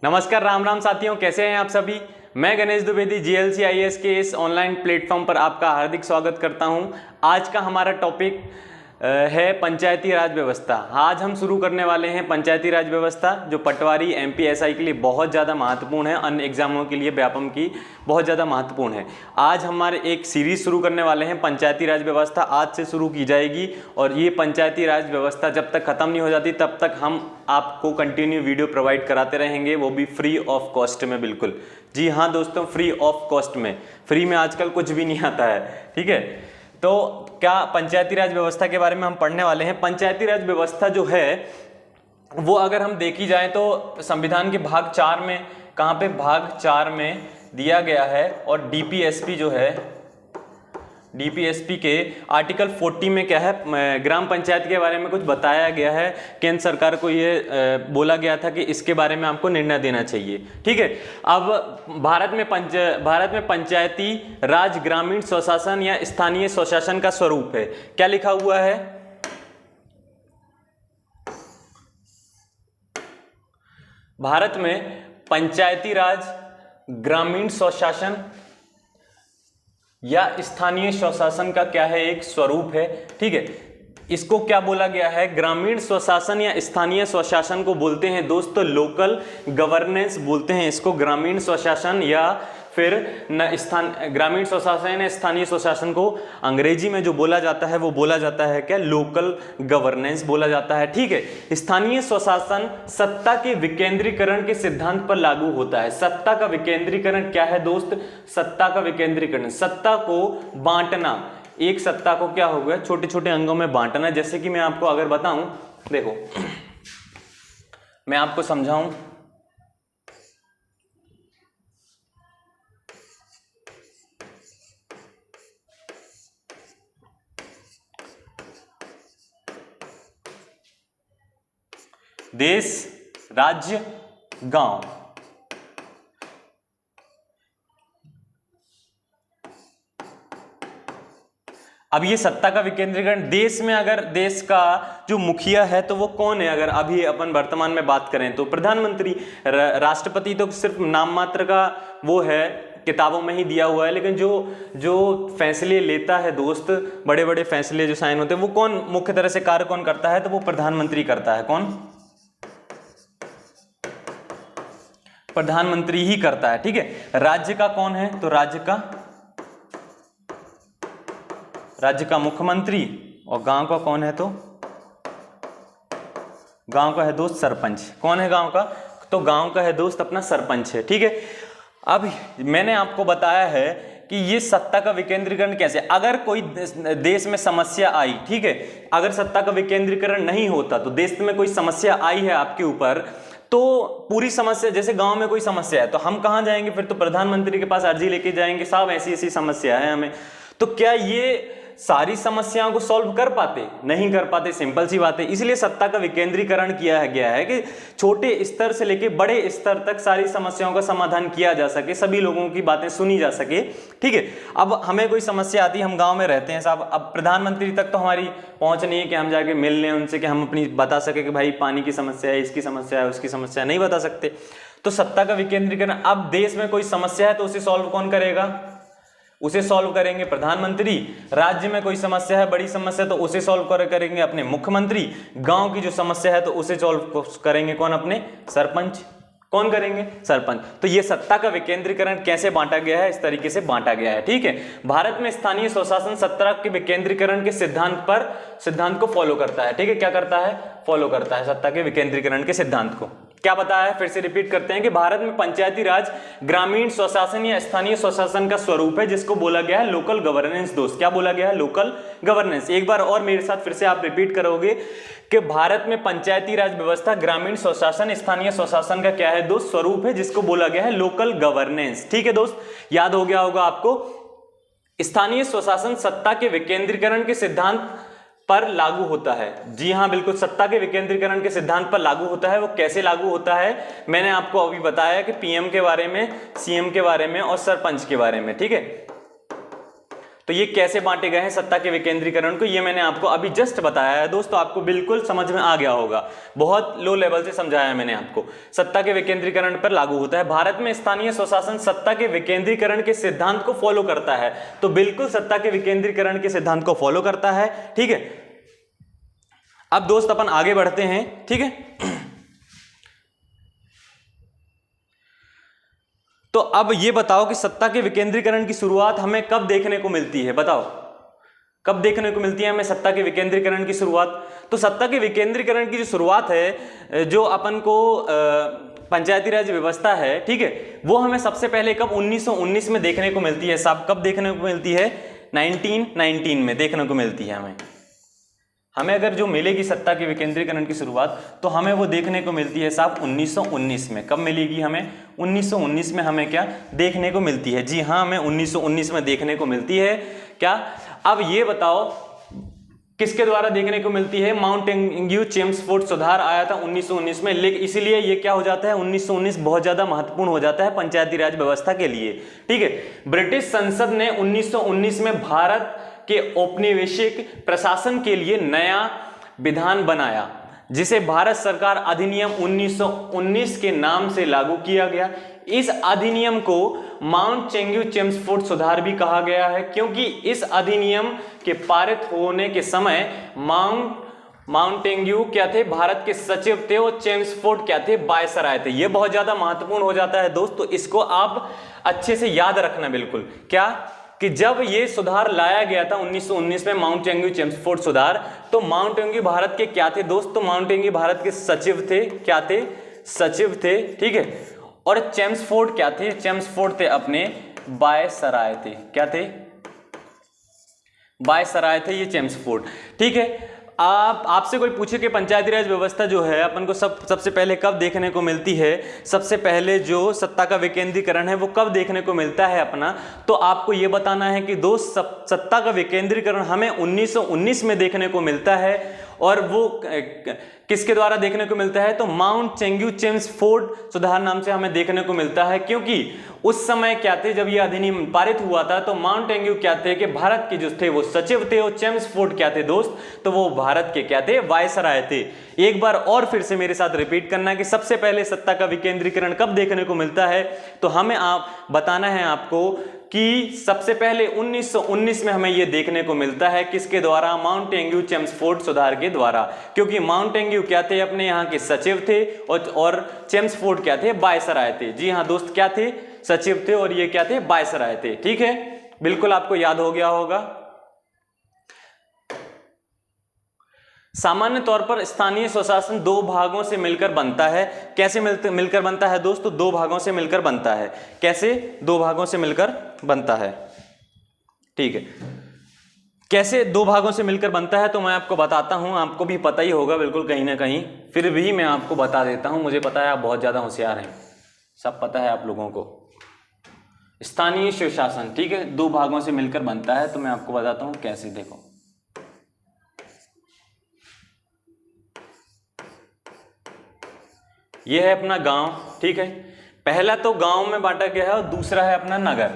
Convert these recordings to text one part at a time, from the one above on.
नमस्कार, राम राम साथियों, कैसे हैं आप सभी। मैं गणेश द्विवेदी जीएलसी आईएएस के इस ऑनलाइन प्लेटफॉर्म पर आपका हार्दिक स्वागत करता हूं। आज का हमारा टॉपिक है पंचायती राज व्यवस्था। आज हम शुरू करने वाले हैं पंचायती राज व्यवस्था, जो पटवारी एमपीएसआई के लिए बहुत ज़्यादा महत्वपूर्ण है, अन्य एग्जामों के लिए व्यापम की बहुत ज़्यादा महत्वपूर्ण है। आज हमारे एक सीरीज शुरू करने वाले हैं पंचायती राज व्यवस्था, आज से शुरू की जाएगी और ये पंचायती राज व्यवस्था जब तक ख़त्म नहीं हो जाती तब तक हम आपको कंटिन्यू वीडियो प्रोवाइड कराते रहेंगे, वो भी फ्री ऑफ कॉस्ट में। बिल्कुल जी हाँ दोस्तों, फ्री ऑफ कॉस्ट में। फ्री में आजकल कुछ भी नहीं आता है, ठीक है। तो क्या पंचायती राज व्यवस्था के बारे में हम पढ़ने वाले हैं। पंचायती राज व्यवस्था जो है वो अगर हम देखी जाए तो संविधान के भाग 4 में, कहाँ पे, भाग 4 में दिया गया है। और डीपीएसपी जो है, डीपीएसपी के आर्टिकल 40 में क्या है, ग्राम पंचायत के बारे में कुछ बताया गया है। केंद्र सरकार को ये बोला गया था कि इसके बारे में आपको निर्णय देना चाहिए, ठीक है। अब भारत में पंचायती राज ग्रामीण स्वशासन या स्थानीय स्वशासन का स्वरूप है। क्या लिखा हुआ है, भारत में पंचायती राज ग्रामीण स्वशासन या स्थानीय स्वशासन का क्या है, एक स्वरूप है, ठीक है। इसको क्या बोला गया है, ग्रामीण स्वशासन या स्थानीय स्वशासन को बोलते हैं दोस्तों लोकल गवर्नेंस बोलते हैं इसको। ग्रामीण स्वशासन या फिर ग्रामीण स्वशासन या स्थानीय स्वशासन को अंग्रेजी में जो बोला जाता है वो बोला जाता है क्या, लोकल गवर्नेंस बोला जाता है, ठीक है। स्थानीय स्वशासन सत्ता के विकेंद्रीकरण के सिद्धांत पर लागू होता है। सत्ता का विकेंद्रीकरण क्या है दोस्त, सत्ता का विकेंद्रीकरण, सत्ता को बांटना, एक सत्ता को क्या हो गया, छोटे छोटे अंगों में बांटना। जैसे कि मैं आपको अगर बताऊं, देखो मैं आपको समझाऊं, देश, राज्य, गांव। अब ये सत्ता का विकेंद्रीकरण, देश में अगर देश का जो मुखिया है तो वो कौन है, अगर अभी अपन वर्तमान में बात करें तो प्रधानमंत्री। राष्ट्रपति तो सिर्फ नाम मात्र का वो है, किताबों में ही दिया हुआ है, लेकिन जो फैसले लेता है दोस्त, बड़े बड़े फैसले जो साइन होते हैं वो कौन मुख्य तरह से कार्य कौन करता है, तो वो प्रधानमंत्री करता है। कौन, प्रधानमंत्री ही करता है, ठीक है। राज्य का कौन है, तो राज्य का मुख्यमंत्री। और गांव का कौन है, तो गांव का है दोस्त सरपंच। कौन है गांव का, तो गांव का है दोस्त अपना सरपंच है, ठीक है। अब मैंने आपको बताया है कि ये सत्ता का विकेंद्रीकरण कैसे, अगर कोई देश में समस्या आई, ठीक है, अगर सत्ता का विकेंद्रीकरण नहीं होता तो देश में कोई समस्या आई है आपके ऊपर, तो पूरी समस्या, जैसे गांव में कोई समस्या है तो हम कहां जाएंगे, फिर तो प्रधानमंत्री के पास अर्जी लेके जाएंगे, साहब ऐसी ऐसी समस्या है हमें। तो क्या ये सारी समस्याओं को सॉल्व कर पाते, नहीं कर पाते, सिंपल सी बात है। इसलिए सत्ता का विकेंद्रीकरण किया गया है कि छोटे स्तर से लेके बड़े स्तर तक सारी समस्याओं का समाधान किया जा सके, सभी लोगों की बातें सुनी जा सके, ठीक है। अब हमें कोई समस्या आती है, हम गांव में रहते हैं साहब, अब प्रधानमंत्री तक तो हमारी पहुंच नहीं है कि हम जाके मिल लें उनसे, कि हम अपनी बता सके कि भाई पानी की समस्या है, इसकी समस्या है, उसकी समस्या, नहीं बता सकते। तो सत्ता का विकेंद्रीकरण, अब देश में कोई समस्या है तो उसे सॉल्व कौन करेगा, उसे सॉल्व करेंगे प्रधानमंत्री। राज्य में कोई समस्या है, बड़ी समस्या, तो उसे सॉल्व करेंगे अपने मुख्यमंत्री। गांव की जो समस्या है तो उसे सॉल्व करेंगे कौन, अपने सरपंच। कौन करेंगे, सरपंच। तो ये सत्ता का विकेंद्रीकरण कैसे बांटा गया है, इस तरीके से बांटा गया है, ठीक है। भारत में स्थानीय स्वशासन सत्ता के विकेंद्रीकरण के सिद्धांत को फॉलो करता है, ठीक है। क्या करता है, फॉलो करता है सत्ता के विकेंद्रीकरण के सिद्धांत को। क्या बताया है, फिर से रिपीट करते हैं कि भारत में पंचायती राज ग्रामीण स्वशासन या स्थानीय स्वशासन का स्वरूप है, जिसको बोला गया है लोकल गवर्नेंस दोस्त। क्या बोला गया है, लोकल गवर्नेंस। एक बार और मेरे साथ फिर से आप रिपीट करोगे कि भारत में पंचायती राज व्यवस्था ग्रामीण स्वशासन स्थानीय स्वशासन का क्या है दोस्त, स्वरूप है, जिसको बोला गया है लोकल गवर्नेंस, ठीक है दोस्त। याद हो गया होगा आपको। स्थानीय स्वशासन सत्ता के विकेंद्रीकरण के सिद्धांत पर लागू होता है। जी हां बिल्कुल, सत्ता के विकेंद्रीकरण के सिद्धांत पर लागू होता है। वो कैसे लागू होता है, मैंने आपको अभी बताया कि पीएम के बारे में, सीएम के बारे में और सरपंच के बारे में, ठीक है। तो तो ये कैसे बांटे गए हैं सत्ता के विकेंद्रीकरण को, ये मैंने आपको अभी जस्ट बताया है दोस्तों, आपको बिल्कुल समझ में आ गया होगा। बहुत लो लेवल से समझाया है मैंने आपको। सत्ता के विकेंद्रीकरण पर लागू होता है। भारत में स्थानीय स्वशासन सत्ता के विकेंद्रीकरण के सिद्धांत को फॉलो करता है। तो बिल्कुल सत्ता के विकेंद्रीकरण के सिद्धांत को फॉलो करता है, ठीक है। अब दोस्त अपन आगे बढ़ते हैं, ठीक है। तो अब ये बताओ कि सत्ता के विकेंद्रीकरण की शुरुआत हमें कब देखने को मिलती है, बताओ कब देखने को मिलती है हमें सत्ता के विकेंद्रीकरण की शुरुआत। तो सत्ता के विकेंद्रीकरण की जो शुरुआत है, जो अपन को पंचायती राज व्यवस्था है, ठीक है, वो हमें सबसे पहले कब 1919 में देखने को मिलती है साहब। कब देखने को मिलती है? 1919 में देखने को मिलती है हमें अगर जो मिलेगी सत्ता के विकेंद्रीकरण की शुरुआत, तो हमें वो देखने को मिलती है साहब 1919 में। कब मिलेगी हमें? 1919 में हमें क्या देखने को मिलती है? जी हाँ, हमें 1919 में देखने को मिलती है। क्या? अब ये बताओ किसके द्वारा देखने को मिलती है? माउंटेन्ग्यू चेम्सफोर्ड सुधार आया था 1919 में, लेकिन इसीलिए ये क्या हो जाता है, 1919 बहुत ज्यादा महत्वपूर्ण हो जाता है पंचायती राज व्यवस्था के लिए, ठीक है। ब्रिटिश संसद ने 1919 में भारत के औपनिवेशिक प्रशासन के लिए नया विधान बनाया, जिसे भारत सरकार अधिनियम 1919 के नाम से लागू किया गया। इस अधिनियम को माउंटेन्ग्यू चेम्सफोर्ड सुधार भी कहा गया है, क्योंकि इस अधिनियम के पारित होने के समय माउंटेन्ग्यू क्या थे? भारत के सचिव थे, और चेम्सफोर्ड क्या थे? वायसराय थे। यह बहुत ज्यादा महत्वपूर्ण हो जाता है दोस्तों, इसको आप अच्छे से याद रखना बिल्कुल। क्या कि जब ये सुधार लाया गया था 1919 में, माउंटेन्ग्यू चेम्सफोर्ड सुधार, तो माउंटेन्ग्यू भारत के क्या थे दोस्त? तो माउंटेन्ग्यू भारत के सचिव थे। क्या थे? सचिव थे, ठीक है। और चेम्सफोर्ड क्या थे? चेम्सफोर्ड थे अपने वायसराय थे। क्या थे? वायसराय थे ये चेम्सफोर्ड, ठीक है। आपसे कोई पूछे कि पंचायती राज व्यवस्था जो है अपन को सबसे पहले कब देखने को मिलती है, सबसे पहले जो सत्ता का विकेंद्रीकरण है वो कब देखने को मिलता है अपना, तो आपको ये बताना है कि दोस्त सत्ता का विकेंद्रीकरण हमें 1919 में देखने को मिलता है। और वो किसके द्वारा देखने को मिलता है? तो माउंटेन्ग्यू चेम्सफोर्ड सुधार नाम से हमें देखने को मिलता है, क्योंकि उस समय क्या थे, जब ये अधिनियम पारित हुआ था, तो माउंटेन्ग्यू क्या थे कि भारत के जो थे वो सचिव थे, और चेम्सफोर्ड क्या थे दोस्त? तो वो भारत के क्या थे? वायसराय थे। एक बार और फिर से मेरे साथ रिपीट करना है कि सबसे पहले सत्ता का विकेंद्रीकरण कब देखने को मिलता है, तो हमें बताना है आपको कि सबसे पहले 1919 में हमें यह देखने को मिलता है। किसके द्वारा? माउंटेन्ग्यू चेम्सफोर्ड सुधार के द्वारा, क्योंकि माउंटेन्ग्यू क्या थे? अपने यहाँ के सचिव थे, और चेम्सफोर्ड क्या थे? वायसराय थे। जी हाँ दोस्त, क्या थे? सचिव थे, और ये क्या थे? वायसराय थे, ठीक है। बिल्कुल आपको याद हो गया होगा। सामान्य तौर पर स्थानीय स्वशासन दो भागों से मिलकर बनता है। कैसे मिलकर बनता है दोस्तों? दो भागों से मिलकर बनता है। कैसे? दो भागों से मिलकर बनता है, ठीक है। कैसे दो भागों से मिलकर बनता है, तो मैं आपको बताता हूं, आपको भी पता ही होगा बिल्कुल कहीं ना कहीं, फिर भी मैं आपको बता देता हूं। मुझे पता है आप बहुत ज्यादा होशियार हैं, सब पता है आप लोगों को। स्थानीय स्वशासन, ठीक है, दो भागों से मिलकर बनता है, तो मैं आपको बताता हूं कैसे। देखो, यह है अपना गांव, ठीक है। पहला तो गांव में बांटा गया है, और दूसरा है अपना नगर।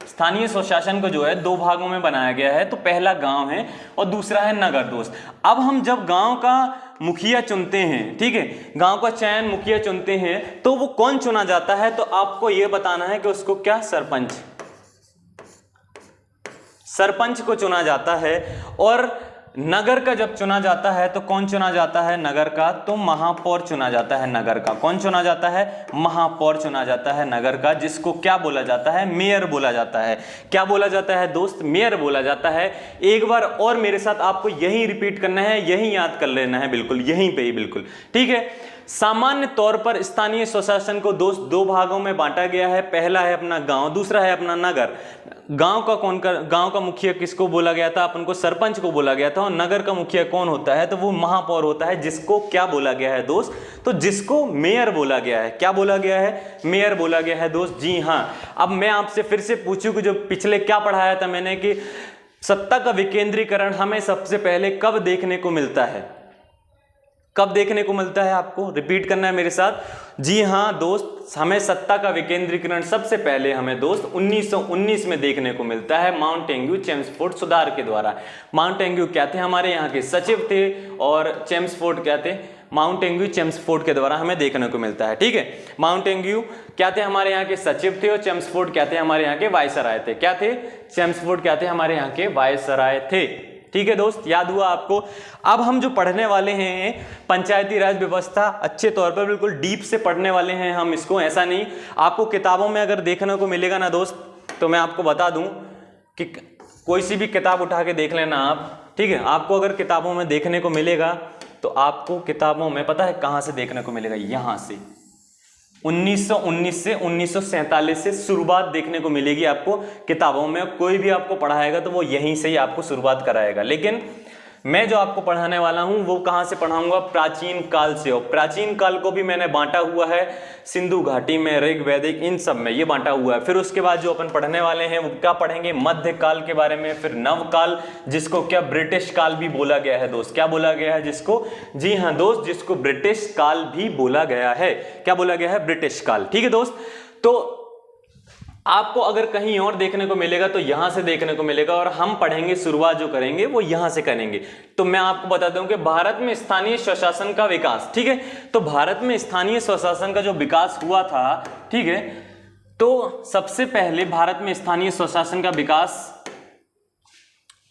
स्थानीय स्वशासन को जो है दो भागों में बनाया गया है, तो पहला गांव है और दूसरा है नगर दोस्त। अब हम जब गांव का मुखिया चुनते हैं, ठीक है, गांव का चयन मुखिया चुनते हैं, तो वो कौन चुना जाता है? तो आपको यह बताना है कि उसको क्या? सरपंच को चुना जाता है। और नगर का जब चुना जाता है तो कौन चुना जाता है नगर का? तो महापौर चुना जाता है नगर का। कौन चुना जाता है? महापौर चुना जाता है नगर का, जिसको क्या बोला जाता है? मेयर बोला जाता है। क्या बोला जाता है दोस्त? मेयर बोला जाता है। एक बार और मेरे साथ आपको यही रिपीट करना है, यही याद कर लेना है, बिल्कुल यहीं पे ही, बिल्कुल ठीक है। सामान्य तौर पर स्थानीय स्वशासन को दोस्त दो भागों में बांटा गया है। पहला है अपना गांव, दूसरा है अपना नगर। गांव का मुखिया किसको बोला गया था? अपन को सरपंच को बोला गया था। और नगर का मुखिया कौन होता है? तो वो महापौर होता है, जिसको क्या बोला गया है दोस्त? तो जिसको मेयर बोला गया है। क्या बोला गया है? मेयर बोला गया है दोस्त। जी हाँ। अब मैं आपसे फिर से पूछूं कि जो पिछले क्या पढ़ाया था मैंने, कि सत्ता का विकेंद्रीकरण हमें सबसे पहले कब देखने को मिलता है? कब देखने को मिलता है, आपको रिपीट करना है मेरे साथ। जी हाँ दोस्त, हमें सत्ता का विकेंद्रीकरण सबसे पहले हमें दोस्त 1919 में देखने को मिलता है माउंटेन्यू चेम्सफोर्ड सुधार के द्वारा। माउंटेन्यू क्या थे, हमारे यहाँ के सचिव थे, और चेम्सफोर्ड क्या थे, माउंटेन्यू चेम्सफोर्ड के द्वारा हमें देखने को मिलता है। ठीक है, माउंटेन्यू क्या थे, हमारे यहाँ के सचिव थे, और चेम्सफोर्ड क्या थे, हमारे यहाँ के वायसराय थे। क्या थे, चेम्सफोर्ड क्या थे, हमारे यहाँ के वायसराय थे। ठीक है दोस्त, याद हुआ आपको। अब हम जो पढ़ने वाले हैं पंचायती राज व्यवस्था, अच्छे तौर पर बिल्कुल डीप से पढ़ने वाले हैं हम इसको। ऐसा नहीं आपको किताबों में अगर देखने को मिलेगा ना दोस्त, तो मैं आपको बता दूं कि कोई सी भी किताब उठा के देख लेना आप। ठीक है, आपको अगर किताबों में देखने को मिलेगा तो आपको किताबों में पता है कहां से देखने को मिलेगा, यहां से 1919 से 1947 से शुरुआत देखने को मिलेगी आपको किताबों में। कोई भी आपको पढ़ाएगा तो वो यहीं से ही आपको शुरुआत कराएगा, लेकिन मैं जो आपको पढ़ाने वाला हूं वो कहां से पढ़ाऊंगा, प्राचीन काल से। और प्राचीन काल को भी मैंने बांटा हुआ है सिंधु घाटी में, ऋग वैदिक, इन सब में ये बांटा हुआ है। फिर उसके बाद जो अपन पढ़ने वाले हैं वो क्या पढ़ेंगे, मध्य काल के बारे में, फिर नवकाल, जिसको क्या ब्रिटिश काल भी बोला गया है दोस्त। क्या बोला गया है जिसको, जी हाँ दोस्त, जिसको ब्रिटिश काल भी बोला गया है। क्या बोला गया है, ब्रिटिश काल। ठीक है दोस्त, तो आपको अगर कहीं और देखने को मिलेगा तो यहां से देखने को मिलेगा, और हम पढ़ेंगे शुरुआत जो करेंगे वो यहां से करेंगे। तो मैं आपको बताता हूं कि भारत में स्थानीय स्वशासन का विकास। ठीक है, तो भारत में स्थानीय स्वशासन का जो विकास हुआ था, ठीक है, तो सबसे पहले भारत में स्थानीय स्वशासन का विकास,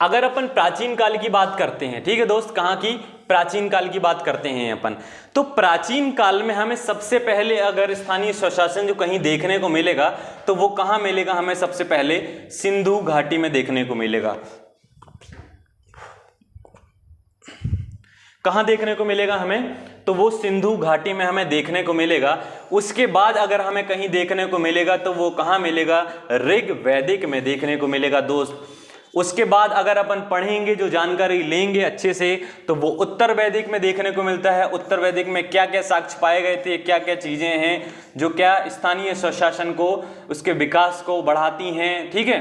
अगर अपन प्राचीन काल की बात करते हैं, ठीक है दोस्त, कहां की, प्राचीन काल की बात करते हैं अपन, तो प्राचीन काल में हमें सबसे पहले अगर स्थानीय स्वशासन जो कहीं देखने को मिलेगा तो वो कहां मिलेगा, हमें सबसे पहले सिंधु घाटी में देखने को मिलेगा। कहां देखने को मिलेगा हमें, तो वो सिंधु घाटी में हमें देखने को मिलेगा। उसके बाद अगर हमें कहीं देखने को मिलेगा तो वो कहां मिलेगा, ऋग वैदिक में देखने को मिलेगा दोस्त। उसके बाद अगर अपन पढ़ेंगे, जो जानकारी लेंगे अच्छे से, तो वो उत्तर वैदिक में देखने को मिलता है। उत्तर वैदिक में क्या क्या साक्ष्य पाए गए थे, क्या क्या चीजें हैं जो क्या स्थानीय स्वशासन को, उसके विकास को बढ़ाती हैं। ठीक है,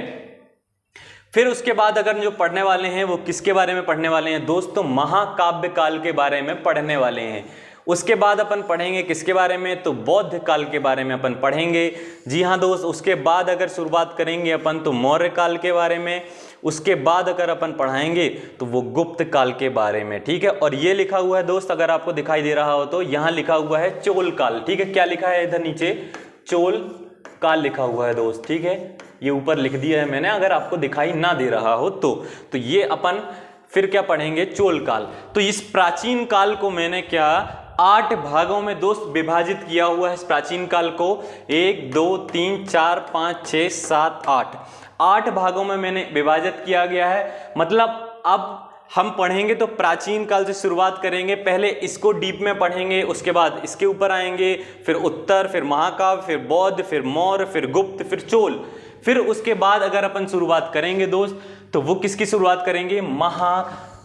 फिर उसके बाद अगर जो पढ़ने वाले हैं वो किसके बारे में पढ़ने वाले हैं दोस्तों, महाकाव्य काल के बारे में पढ़ने वाले हैं। उसके बाद अपन पढ़ेंगे किसके बारे में, तो बौद्ध काल के बारे में अपन पढ़ेंगे। जी हाँ दोस्त, उसके बाद अगर शुरुआत करेंगे अपन तो मौर्य काल के बारे में। उसके बाद अगर अपन पढ़ाएंगे तो वो गुप्त काल के बारे में। ठीक है, और ये लिखा हुआ है दोस्त, अगर आपको दिखाई दे रहा हो तो यहाँ लिखा हुआ है चोल काल। ठीक है, क्या लिखा है इधर नीचे, चोल काल लिखा हुआ है दोस्त। ठीक है, ये ऊपर लिख दिया है मैंने, अगर आपको दिखाई ना दे रहा हो तो ये अपन फिर क्या पढ़ेंगे, चोल काल। तो इस प्राचीन काल को मैंने क्या 8 भागों में दोस्त विभाजित किया हुआ है। इस प्राचीन काल को 1 2 3 4 5 6 7 8 भागों में मैंने विभाजित किया गया है। मतलब अब हम पढ़ेंगे तो प्राचीन काल से शुरुआत करेंगे, पहले इसको डीप में पढ़ेंगे, उसके बाद इसके ऊपर आएंगे, फिर उत्तर, फिर महाकाव्य, फिर बौद्ध, फिर मौर्य, फिर गुप्त, फिर चोल। फिर उसके बाद अगर अपन शुरुआत करेंगे दोस्त तो वो किसकी शुरुआत करेंगे,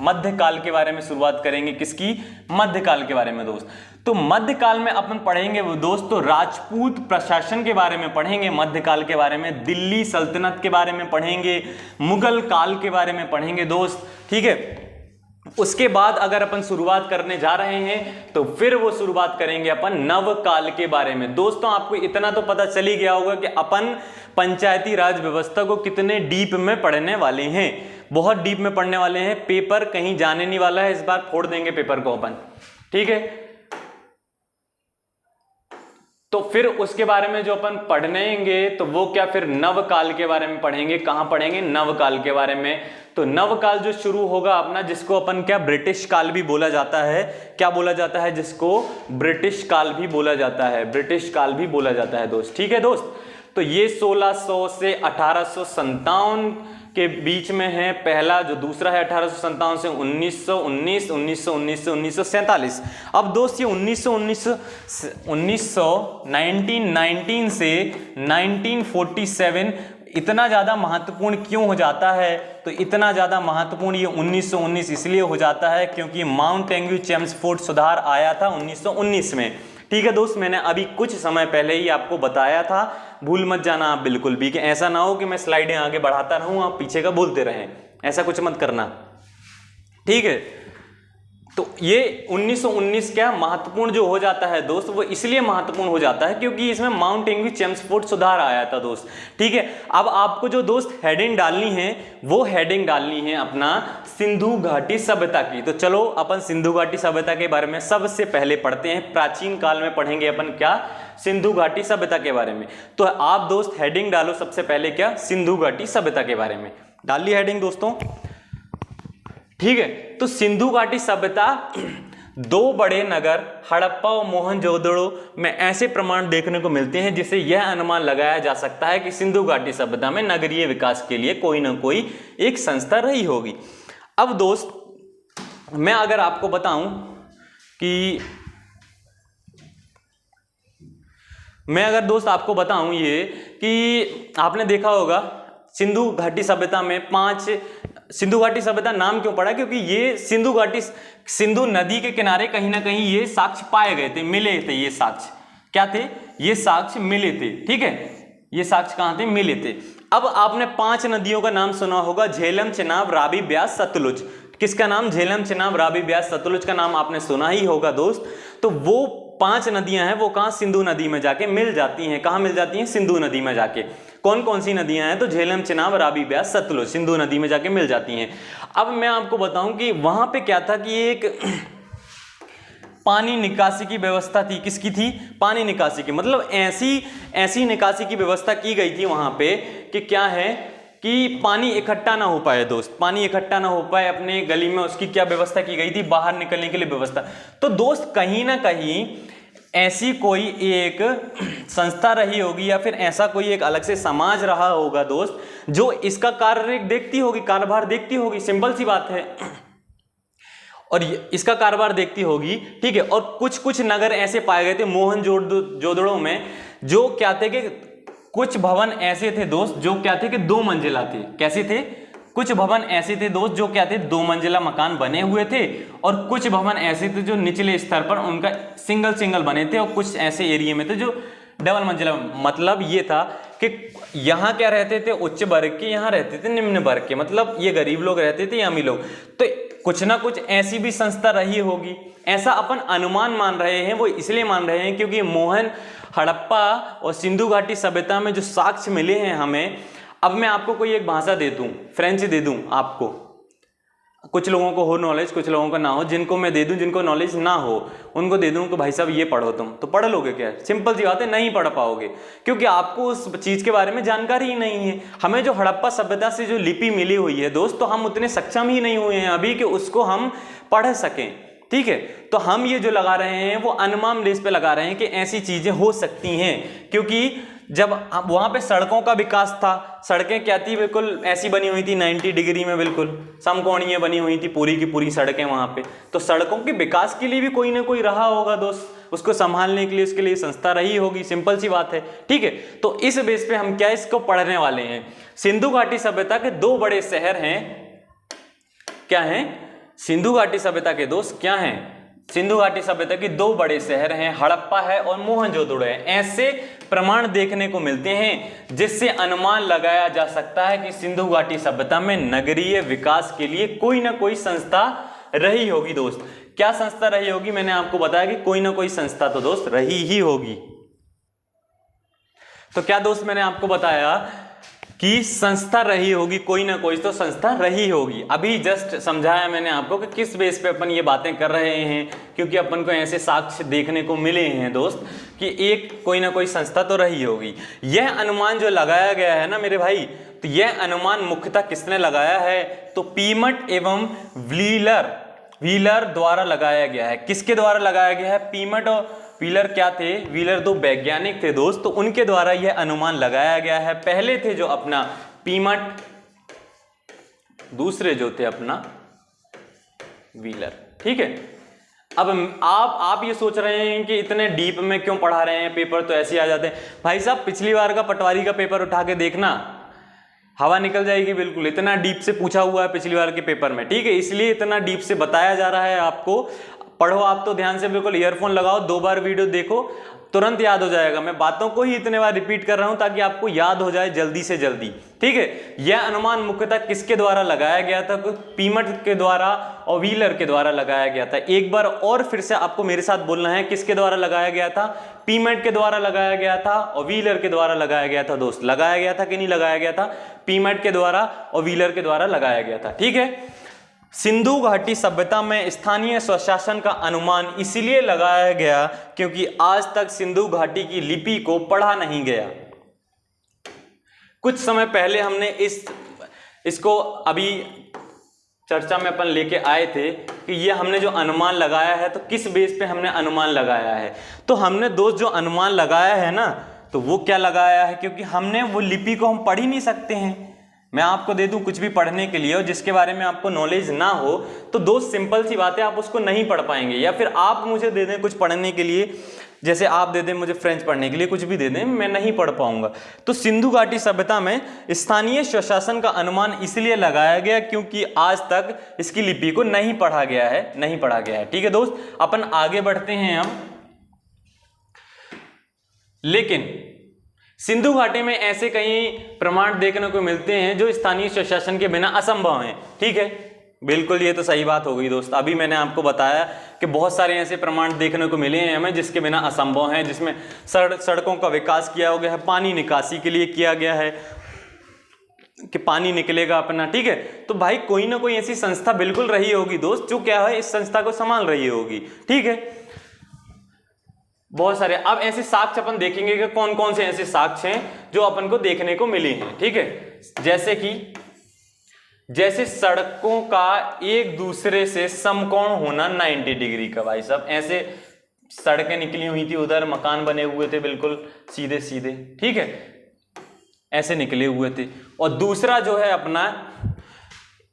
मध्यकाल के बारे में शुरुआत करेंगे। किसकी, मध्यकाल के बारे में दोस्त। तो मध्यकाल में अपन पढ़ेंगे वो दोस्त तो राजपूत प्रशासन के बारे में पढ़ेंगे, मध्यकाल के बारे में दिल्ली सल्तनत के बारे में पढ़ेंगे, मुगल काल के बारे में पढ़ेंगे दोस्त। ठीक है, उसके बाद अगर अपन शुरुआत करने जा रहे हैं तो फिर वो शुरुआत करेंगे अपन नवकाल के बारे में। दोस्तों आपको इतना तो पता चल ही गया होगा कि अपन पंचायती राज व्यवस्था को कितने डीप में पढ़ने वाले हैं, बहुत डीप में पढ़ने वाले हैं। पेपर कहीं जाने नहीं वाला है, इस बार फोड़ देंगे पेपर को अपन। ठीक है, तो फिर उसके बारे में जो अपन पढ़नेंगे तो वो क्या, फिर नवकाल के बारे में पढ़ेंगे। कहां पढ़ेंगे, नवकाल के बारे में। तो नवकाल जो शुरू होगा अपना, जिसको अपन क्या ब्रिटिश काल भी बोला जाता है। क्या बोला जाता है, जिसको ब्रिटिश काल भी बोला जाता है, ब्रिटिश काल भी बोला जाता है दोस्त। ठीक है दोस्त, तो ये 1600 से 1857 के बीच में है पहला, जो दूसरा है 1857 से 1919, 1919 से 1947। अब दोस्त ये 1919 से 1947 इतना ज़्यादा महत्वपूर्ण क्यों हो जाता है, तो इतना ज़्यादा महत्वपूर्ण ये 1919 इसलिए हो जाता है क्योंकि माउंटेन्यू चेम्सफोर्ड सुधार आया था 1919 में। ठीक है दोस्त, मैंने अभी कुछ समय पहले ही आपको बताया था, भूल मत जाना आप बिल्कुल भी, कि ऐसा ना हो कि मैं स्लाइडें आगे बढ़ाता रहूं आप पीछे का बोलते रहें, ऐसा कुछ मत करना। ठीक है, तो ये 1919 क्या महत्वपूर्ण जो हो जाता है दोस्त, वो इसलिए महत्वपूर्ण हो जाता है क्योंकि इसमें माउंट इंग्लिश चेम्सफोर्ड सुधार आया था दोस्त। ठीक है, अब आपको जो दोस्त हेडिंग डालनी है वो हेडिंग डालनी है अपना सिंधु घाटी सभ्यता की। तो चलो अपन सिंधु घाटी सभ्यता के बारे में सबसे पहले पढ़ते हैं। प्राचीन काल में पढ़ेंगे अपन क्या, सिंधु घाटी सभ्यता के बारे में। तो आप दोस्त हेडिंग डालो सबसे पहले क्या, सिंधु घाटी सभ्यता के बारे में। डाल ली हेडिंग दोस्तों, ठीक है। तो सिंधु घाटी सभ्यता दो बड़े नगर हड़प्पा और मोहनजोदड़ो में ऐसे प्रमाण देखने को मिलते हैं जिससे यह अनुमान लगाया जा सकता है कि सिंधु घाटी सभ्यता में नगरीय विकास के लिए कोई ना कोई एक संस्था रही होगी। अब दोस्त मैं अगर आपको बताऊं कि ये कि आपने देखा होगा सिंधु घाटी सभ्यता में सिंधु घाटी सभ्यता नाम क्यों पड़ा, क्योंकि ये सिंधु नदी के किनारे कहीं ना कहीं ये साक्ष्य पाए गए थे, मिले थे। ये साक्ष्य क्या थे, ये साक्ष्य मिले थे। ठीक है, ये साक्ष्य कहां थे, मिले थे। अब आपने 5 नदियों का नाम सुना होगा, झेलम, चिनाब, रावी, ब्यास, सतलुज। किसका नाम, झेलम, चिनाब, रावी, ब्यास, सतलुज का नाम आपने सुना ही होगा दोस्त। तो वो 5 नदियां हैं वो कहां, सिंधु नदी में जाके मिल जाती हैं। कहां मिल जाती हैं, सिंधु नदी में जाके। कौन कौन सी नदियां हैं, तो झेलम, चिनाब, रावी, ब्यास, सतलुज सिंधु नदी में जाके मिल जाती हैं। अब मैं आपको बताऊं कि वहां पे क्या था कि एक पानी निकासी की व्यवस्था थी। किसकी थी, पानी निकासी की। मतलब ऐसी निकासी की व्यवस्था की गई थी वहां पे कि क्या है कि पानी इकट्ठा ना हो पाए दोस्त, पानी इकट्ठा ना हो पाए अपने गली में। उसकी क्या व्यवस्था की गई थी, बाहर निकलने के लिए व्यवस्था। तो दोस्त कहीं ना कहीं ऐसी कोई एक संस्था रही होगी या फिर ऐसा कोई एक अलग से समाज रहा होगा दोस्त जो इसका कार्य देखती होगी, कारभार देखती होगी। सिंपल सी बात है, और इसका कारोबार देखती होगी। ठीक है, और कुछ नगर ऐसे पाए गए थे मोहनजोदड़ो में जो क्या थे कि कुछ भवन ऐसे थे दोस्त जो क्या थे कि 2 मंजिला थे। कैसे थे, कुछ भवन ऐसे थे दोस्त जो क्या थे, 2 मंजिला मकान बने हुए थे। और कुछ भवन ऐसे थे जो निचले स्तर पर उनका सिंगल बने थे, और कुछ ऐसे एरिया में थे जो डबल मंजिला। मतलब ये था कि यहाँ क्या रहते थे, उच्च वर्ग के, यहाँ रहते थे निम्न वर्ग के। मतलब ये गरीब लोग रहते थे, अमीर लोग। तो कुछ ना कुछ ऐसी भी संस्था रही होगी, ऐसा अपन अनुमान मान रहे हैं। वो इसलिए मान रहे हैं क्योंकि मोहन, हड़प्पा और सिंधु घाटी सभ्यता में जो साक्ष्य मिले हैं हमें। अब मैं आपको कोई एक भाषा दे दूं, फ्रेंच दे दूं आपको, कुछ लोगों को हो नॉलेज, कुछ लोगों को ना हो। जिनको मैं दे दूं, जिनको नॉलेज ना हो उनको दे दूं कि भाई साहब ये पढ़ो तुम, तो पढ़ लोगे क्या? सिंपल सी बात है, नहीं पढ़ पाओगे क्योंकि आपको उस चीज के बारे में जानकारी ही नहीं है। हमें जो हड़प्पा सभ्यता से जो लिपि मिली हुई है दोस्त, तो हम उतने सक्षम ही नहीं हुए हैं अभी कि उसको हम पढ़ सकें। ठीक है, तो हम ये जो लगा रहे हैं वो अनुमान बेस पे लगा रहे हैं कि ऐसी चीजें हो सकती हैं, क्योंकि जब वहां पे सड़कों का विकास था, सड़कें क्या थी, बिल्कुल ऐसी बनी हुई थी 90 डिग्री में, बिल्कुल समकोणीय बनी हुई थी पूरी की पूरी सड़कें वहां पे। तो सड़कों के विकास के लिए भी कोई ना कोई रहा होगा दोस्त, उसको संभालने के लिए उसके लिए संस्था रही होगी। सिंपल सी बात है। ठीक है, तो इस बेस पे हम क्या इसको पढ़ने वाले हैं। सिंधु घाटी सभ्यता के 2 बड़े शहर हैं। क्या हैं सिंधु घाटी सभ्यता के दोस्त, क्या हैं सिंधु घाटी सभ्यता के 2 बड़े शहर हैं, हड़प्पा है और मोहनजोदड़ो है। ऐसे प्रमाण देखने को मिलते हैं जिससे अनुमान लगाया जा सकता है कि सिंधु घाटी सभ्यता में नगरीय विकास के लिए कोई ना कोई संस्था रही होगी दोस्त। क्या संस्था रही होगी, मैंने आपको बताया कि कोई ना कोई संस्था तो दोस्त रही ही होगी। तो क्या दोस्त मैंने आपको बताया कि संस्था रही होगी, कोई ना कोई तो संस्था रही होगी। अभी जस्ट समझाया मैंने आपको कि किस बेस पे अपन ये बातें कर रहे हैं, क्योंकि अपन को ऐसे साक्ष्य देखने को मिले हैं दोस्त कि एक कोई ना कोई संस्था तो रही होगी। यह अनुमान जो लगाया गया है ना मेरे भाई, तो यह अनुमान मुख्यतः किसने लगाया है, तो पीमट एवं व्हीलर द्वारा लगाया गया है। किसके द्वारा लगाया गया है, पीमट और व्हीलर क्या थे, व्हीलर 2 वैज्ञानिक थे दोस्त, तो उनके द्वारा यह अनुमान लगाया गया है। पहले थे जो अपना पीमट, दूसरे जो थे अपना व्हीलर। ठीक है, अब आप ये सोच रहे हैं कि इतने डीप में क्यों पढ़ा रहे हैं, पेपर तो ऐसे ही आ जाते हैं। भाई साहब पिछली बार का पटवारी का पेपर उठा के देखना, हवा निकल जाएगी बिल्कुल। इतना डीप से पूछा हुआ है पिछली बार के पेपर में। ठीक है, इसलिए इतना डीप से बताया जा रहा है आपको। पढ़ो आप तो ध्यान से, बिल्कुल ईयरफोन लगाओ, 2 बार वीडियो देखो, तुरंत याद हो जाएगा। मैं बातों को ही इतने बार रिपीट कर रहा हूं ताकि आपको याद हो जाए जल्दी से जल्दी, ठीक है। यह अनुमान मुख्यतः किसके द्वारा लगाया गया था? पीमट के द्वारा और व्हीलर के द्वारा लगाया गया था। एक बार और फिर से आपको मेरे साथ बोलना है, किसके द्वारा लगाया गया था? पीमट के द्वारा लगाया गया था और व्हीलर के द्वारा लगाया गया था। दोस्त लगाया गया था कि नहीं लगाया गया था? पीमट के द्वारा और व्हीलर के द्वारा लगाया गया था, ठीक है। सिंधु घाटी सभ्यता में स्थानीय स्वशासन का अनुमान इसलिए लगाया गया क्योंकि आज तक सिंधु घाटी की लिपि को पढ़ा नहीं गया। कुछ समय पहले हमने इसको अभी चर्चा में अपन लेके आए थे कि ये हमने जो अनुमान लगाया है तो किस बेस पे हमने अनुमान लगाया है। तो हमने दोस्त जो अनुमान लगाया है ना, तो वो क्या लगाया है? क्योंकि हमने वो लिपि को हम पढ़ ही नहीं सकते हैं। मैं आपको दे दूं कुछ भी पढ़ने के लिए और जिसके बारे में आपको नॉलेज ना हो, तो दोस्त सिंपल सी बात है, आप उसको नहीं पढ़ पाएंगे। या फिर आप मुझे दे दें कुछ पढ़ने के लिए, जैसे आप दे दें मुझे फ्रेंच पढ़ने के लिए, कुछ भी दे दें, मैं नहीं पढ़ पाऊंगा। तो सिंधु घाटी सभ्यता में स्थानीय स्वशासन का अनुमान इसलिए लगाया गया क्योंकि आज तक इसकी लिपि को नहीं पढ़ा गया है, ठीक है दोस्त। अपन आगे बढ़ते हैं हम। लेकिन सिंधु घाटी में ऐसे कई प्रमाण देखने को मिलते हैं जो स्थानीय स्वशासन के बिना असंभव हैं, ठीक है। बिल्कुल, ये तो सही बात हो गई दोस्त। अभी मैंने आपको बताया कि बहुत सारे ऐसे प्रमाण देखने को मिले हैं हमें जिसके बिना असंभव हैं, जिसमें सड़कों का विकास किया गया है, पानी निकासी के लिए किया गया है कि पानी निकलेगा अपना, ठीक है। तो भाई कोई ना कोई ऐसी संस्था बिल्कुल रही होगी दोस्त जो क्या है, इस संस्था को संभाल रही होगी, ठीक है। बहुत सारे अब ऐसे साक्ष्य अपन देखेंगे कि कौन कौन से ऐसे साक्ष्य हैं जो अपन को देखने को मिले हैं, ठीक है। जैसे सड़कों का एक दूसरे से समकोण होना 90 डिग्री का। भाई साहब ऐसे सड़कें निकली हुई थी, उधर मकान बने हुए थे बिल्कुल सीधे सीधे, ठीक है, ऐसे निकले हुए थे। और दूसरा जो है अपना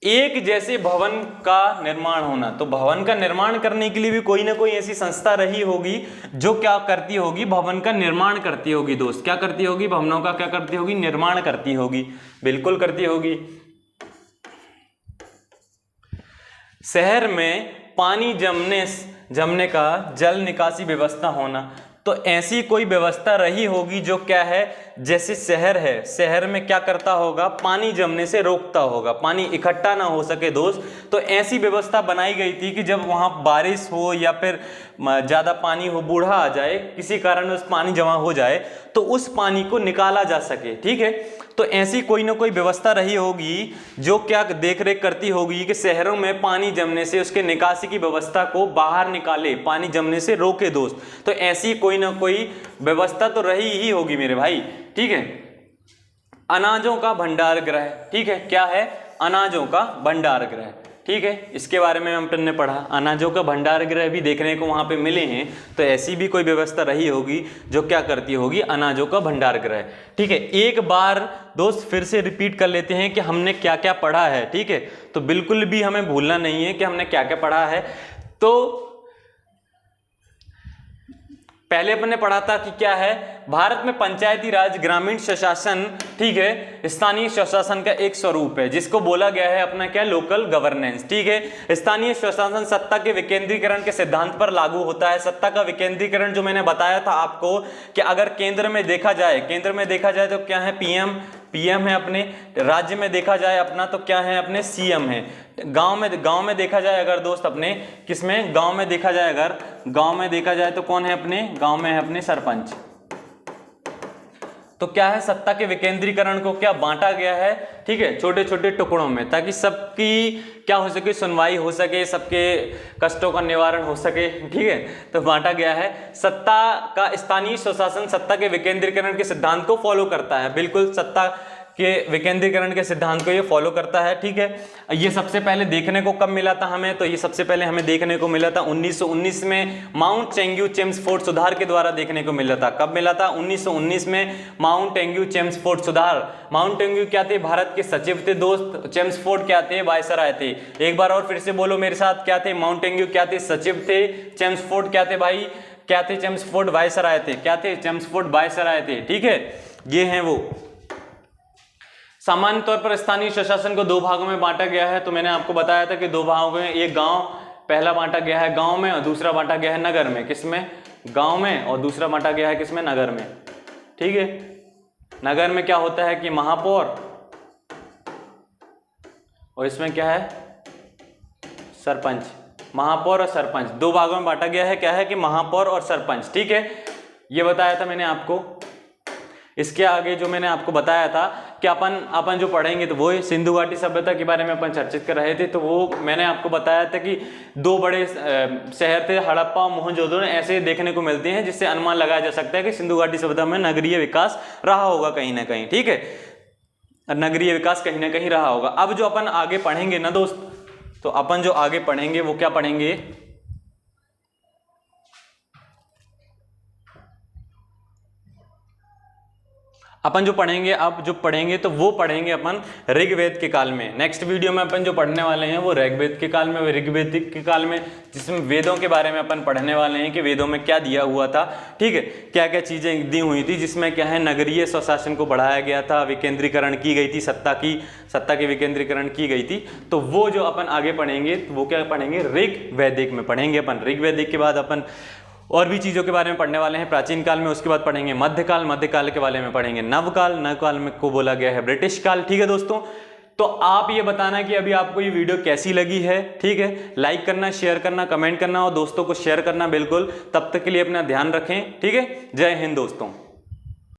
एक जैसे भवन का निर्माण होना। तो भवन का निर्माण करने के लिए भी कोई ना कोई ऐसी संस्था रही होगी जो क्या करती होगी, भवन का निर्माण करती होगी दोस्त। क्या करती होगी? भवनों का क्या करती होगी? निर्माण करती होगी, बिल्कुल करती होगी। शहर में पानी जमने का जल निकासी व्यवस्था होना। तो ऐसी कोई व्यवस्था रही होगी जो क्या है, जैसे शहर है, शहर में क्या करता होगा, पानी जमने से रोकता होगा, पानी इकट्ठा ना हो सके दोस्त। तो ऐसी व्यवस्था बनाई गई थी कि जब वहां बारिश हो या फिर ज्यादा पानी हो, बूढ़ा आ जाए, किसी कारण उस पानी जमा हो जाए, तो उस पानी को निकाला जा सके, ठीक है। तो ऐसी कोई ना कोई व्यवस्था रही होगी जो क्या देखरेख करती होगी कि शहरों में पानी जमने से उसके निकासी की व्यवस्था को बाहर निकाले, पानी जमने से रोके दोस्त। तो ऐसी कोई ना कोई व्यवस्था तो रही ही होगी मेरे भाई, ठीक है। अनाजों का भंडार गृह, ठीक है, क्या है? अनाजों का भंडार गृह, ठीक है। इसके बारे में हम ने पढ़ा, अनाजों का भंडार गृह भी देखने को वहां पे मिले हैं। तो ऐसी भी कोई व्यवस्था रही होगी जो क्या करती होगी, अनाजों का भंडार गृह, ठीक है। एक बार दोस्त फिर से रिपीट कर लेते हैं कि हमने क्या क्या पढ़ा है, ठीक है। तो बिल्कुल भी हमें भूलना नहीं है कि हमने क्या क्या पढ़ा है। तो पहले अपन ने पढ़ा था कि क्या है, भारत में पंचायती राज ग्रामीण स्वशासन, ठीक है, स्थानीय स्वशासन का एक स्वरूप है जिसको बोला गया है अपना क्या, लोकल गवर्नेंस, ठीक है। स्थानीय स्वशासन सत्ता के विकेंद्रीकरण के सिद्धांत पर लागू होता है। सत्ता का विकेंद्रीकरण जो मैंने बताया था आपको कि अगर केंद्र में देखा जाए तो क्या है, पीएम है अपने, राज्य में देखा जाए अपना तो क्या है, अपने सीएम है। गांव में देखा जाए अगर दोस्त अपने, किसमें, गांव में देखा जाए तो कौन है अपने, गांव में है अपने सरपंच। तो क्या है, सत्ता के विकेंद्रीकरण को क्या बांटा गया है, ठीक है, छोटे छोटे टुकड़ों में, ताकि सबकी क्या हो सके, सुनवाई हो सके, सबके कष्टों का निवारण हो सके, ठीक है। तो बांटा गया है। सत्ता का स्थानीय स्वशासन सत्ता के विकेंद्रीकरण के सिद्धांत को फॉलो करता है, बिल्कुल सत्ता के विकेंद्रीकरण के सिद्धांत को ये फॉलो करता है, ठीक है। ये सबसे पहले देखने को कब मिला था हमें, तो ये सबसे पहले हमें देखने को मिला था 1919 में माउंट टेंग्यू चेम्सफोर्ड सुधार के द्वारा देखने को मिला था। कब मिला था? 1919 में माउंट टेंग्यू चेम्सफोर्ड सुधार। माउंट टेंग्यू क्या थे? भारत के सचिव थे दोस्त। चेम्सफोर्ड क्या थे? वायसराय थे। एक बार और फिर से बोलो मेरे साथ, क्या थे? माउंट टेंग्यू क्या थे? सचिव थे। चेम्सफोर्ड क्या थे भाई? क्या थे? चेम्सफोर्ड वायसराय थे। क्या थे? चेम्सफोर्ड वायसराय थे, ठीक है। ये हैं वो। सामान्य तौर पर स्थानीय स्वशासन को दो भागों में बांटा गया है। तो मैंने आपको बताया था कि दो भागों में, एक गांव पहला बांटा गया है गांव में और दूसरा बांटा गया है नगर में। किसमें? गांव में और दूसरा बंटा गया है किसमें, नगर में। ठीक है, नगर में क्या होता है कि महापौर, और इसमें क्या है, सरपंच। महापौर और सरपंच दो भागों में बांटा गया है, क्या है कि महापौर और सरपंच। ठीक है, ये बताया था मैंने आपको। इसके आगे जो मैंने आपको बताया था कि अपन जो पढ़ेंगे तो वो सिंधु घाटी सभ्यता के बारे में अपन चर्चित कर रहे थे। तो वो मैंने आपको बताया था कि दो बड़े शहर थे, हड़प्पा और मोहनजोदड़ो, ऐसे देखने को मिलते हैं, जिससे अनुमान लगाया जा सकता है कि सिंधु घाटी सभ्यता में नगरीय विकास रहा होगा कहीं ना कहीं। ठीक है, नगरीय विकास कहीं ना कहीं रहा होगा। अब जो अपन आगे पढ़ेंगे ना दोस्त, तो अपन जो आगे पढ़ेंगे वो क्या पढ़ेंगे, अपन जो पढ़ेंगे, अब जो पढ़ेंगे तो वो पढ़ेंगे अपन ऋग्वेद के काल में। नेक्स्ट वीडियो में अपन जो पढ़ने वाले हैं वो ऋग्वेद के काल में, ऋग्वेद के काल में, जिसमें वेदों के बारे में अपन पढ़ने वाले हैं कि वेदों में क्या दिया हुआ था। ठीक है, क्या क्या चीजें दी हुई थी, जिसमें क्या है, नगरीय स्वशासन को बढ़ाया गया था, विकेंद्रीकरण की गई थी, सत्ता की विकेंद्रीकरण की गई थी। तो वो जो अपन आगे पढ़ेंगे वो क्या पढ़ेंगे, ऋग्वैदिक में पढ़ेंगे अपन। ऋग्वैदिक के बाद अपन और भी चीज़ों के बारे में पढ़ने वाले हैं प्राचीन काल में। उसके बाद पढ़ेंगे मध्यकाल के बारे में पढ़ेंगे नवकाल में को बोला गया है ब्रिटिश काल। ठीक है दोस्तों, तो आप ये बताना कि अभी आपको ये वीडियो कैसी लगी है। ठीक है, लाइक करना, शेयर करना, कमेंट करना और दोस्तों को शेयर करना बिल्कुल। तब तक के लिए अपना ध्यान रखें। ठीक है, जय हिंद दोस्तों।